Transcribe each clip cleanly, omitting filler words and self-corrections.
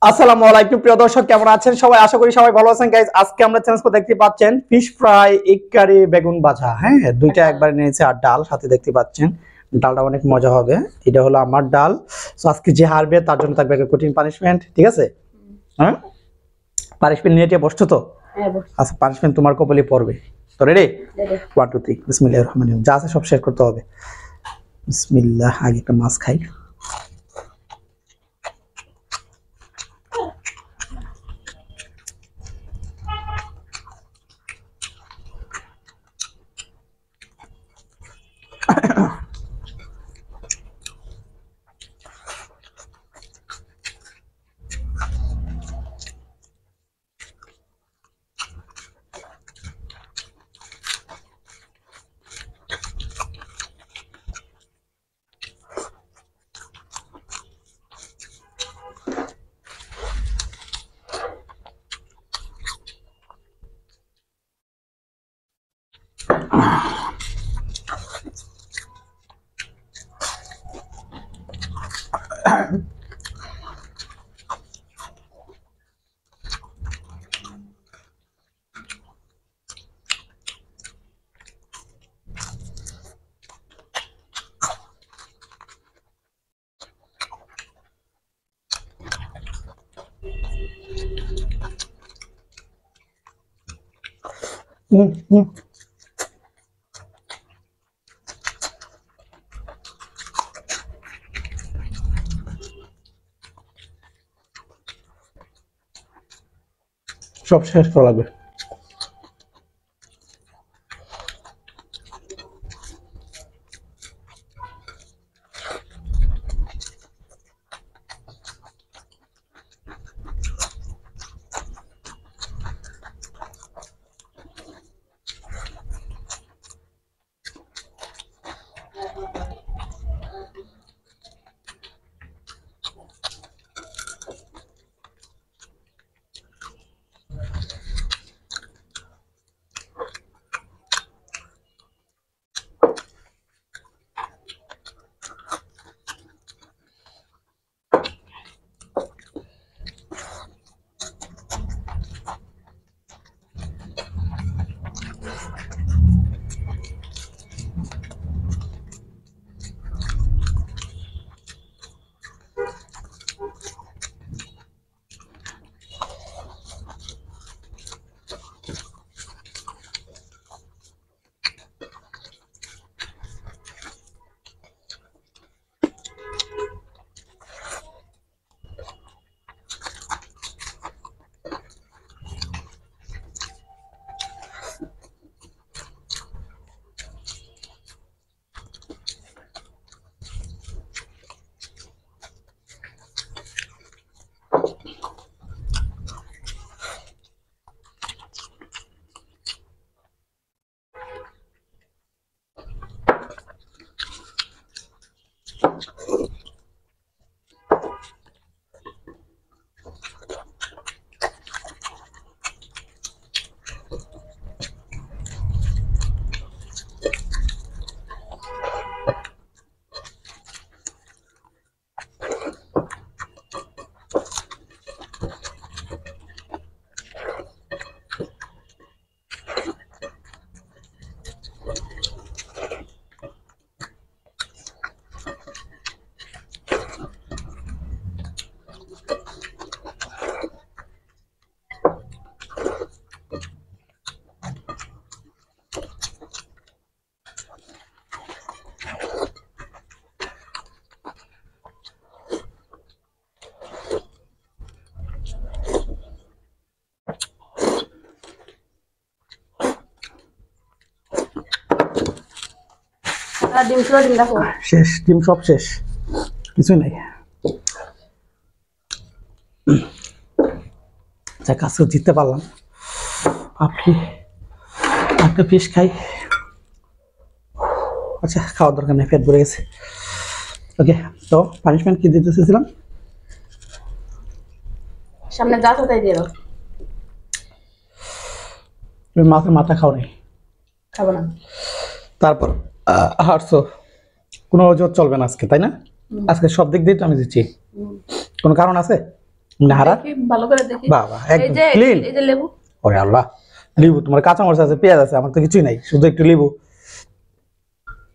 আসসালামু আলাইকুম প্রিয় দর্শক, কেমন আছেন সবাই? আশা করি সবাই ভালো আছেন গাইস। আজকে আমরা চ্যানেল করে দেখতে পাচ্ছেন ফিশ ফ্রাই, এগ কারি, বেগুন ভাজা। হ্যাঁ, দুইটা একবার নিয়েছে আর ডাল সাথে দেখতে পাচ্ছেন। ডালটা অনেক মজা হবে। এটা হলো আমার ডাল। সো আজকে যে হারবে তার জন্য থাকবে একটা কঠিন পানিশমেন্ট, ঠিক আছে? হ্যাঁ, পানিশমেন্ট নিয়ে বসছো তো? আচ্ছা, পানিশমেন্ট তোমার কপালে পড়বে। তো রেডি? 1 2 3 বিসমিল্লাহির রহমানির রহিম। যা আছে সব শেয়ার করতে হবে। বিসমিল্লাহ। আগে একটা মাছ খাই। সব শেষ করা লাগবে। শেষ, ডিম সব শেষ, কিছুই নাই। যাক, আজকে জিততে পারলাম। আপনি একটা ফিশ খাই। আচ্ছা, খাওয়ার দরকার নেই, পেট ভরে গেছে। ওকে, তো পানিশমেন্ট কি দিতে চেয়েছিলাম? সামনে যা তাই দিয়ে দাও। তুমি মাছের মাথা খাও নাই? খাবো না। তারপর হারছো, কোনো অজুহাত চলবে না আজকে, তাই না? আজকে সব দিক দিয়ে তো আমি দিচ্ছি। কোনো কারণ আছে? নাহারা দেখি, ভালো করে দেখি। বাবা এই একদম যে ক্লিন। এই যে লেবু। ওরে আল্লাহ, লেবু তোমার কাঁচা মরিচ আছে, পেঁয়াজ আছে, আমার তো কিছুই নাই, শুধু একটু লেবু।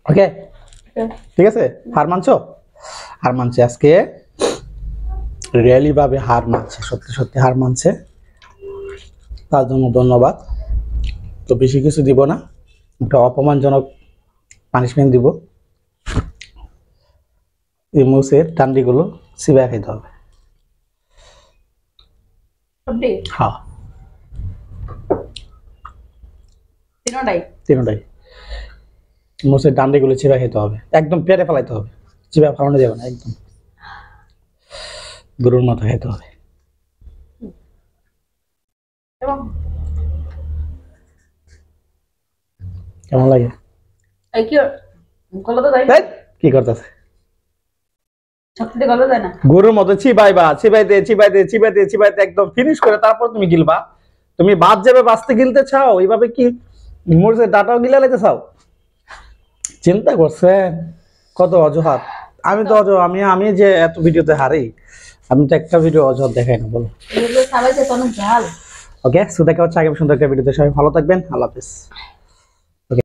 ওকে ঠিক আছে, হার মানছো? হার মানছে আজকে, রিয়েলি ভাবে হার মানছে, সত্যি সত্যি হার মানছে, তার জন্য ধন্যবাদ। তো বেশি কিছু দিব না, একটা অপমানজনক পানিশমেন্ট দিব। এই মুসের টান্ডিগুলো চিবাই খাইতে হবে। সবটি হ্যাঁ তিনটাই। তিনটাই মুসের ডান্ডিগুলো চিবাই খেতে হবে, একদম পেটে ফেলাইতে হবে, চিবাই ফেলানো যাবে না, একদম গরুর মতো খেতে হবে। এবং কেমন লাগে? এই কি গলা তো যায় না। এই, কি করতেছে? শক্তিতে গলা যায় না। গরুর মতো চিবাইবা, চিবাইতে চিবাইতে চিবাইতে চিবাইতে একদম ফিনিশ করে তারপর তুমি গিলবা। তুমি ভাত যাবে বাঁচতে গিলতে চাও, এইভাবে কি মরিচের ডাটাও গিলা লেতে চাও? চিন্তা করছেন কত অজুহাত। আমি তো আমি আমি যে এত ভিডিওতে হারি, আমি তো একটা ভিডিও অজুহাত দেখাই না, বলো। এগুলো সবাই তো অনেক ঝাল। ওকে, সো দেখা হচ্ছে আগামী সুন্দর একটা ভিডিওতে। সবাই ভালো থাকবেন, আল্লাহ হাফেজ।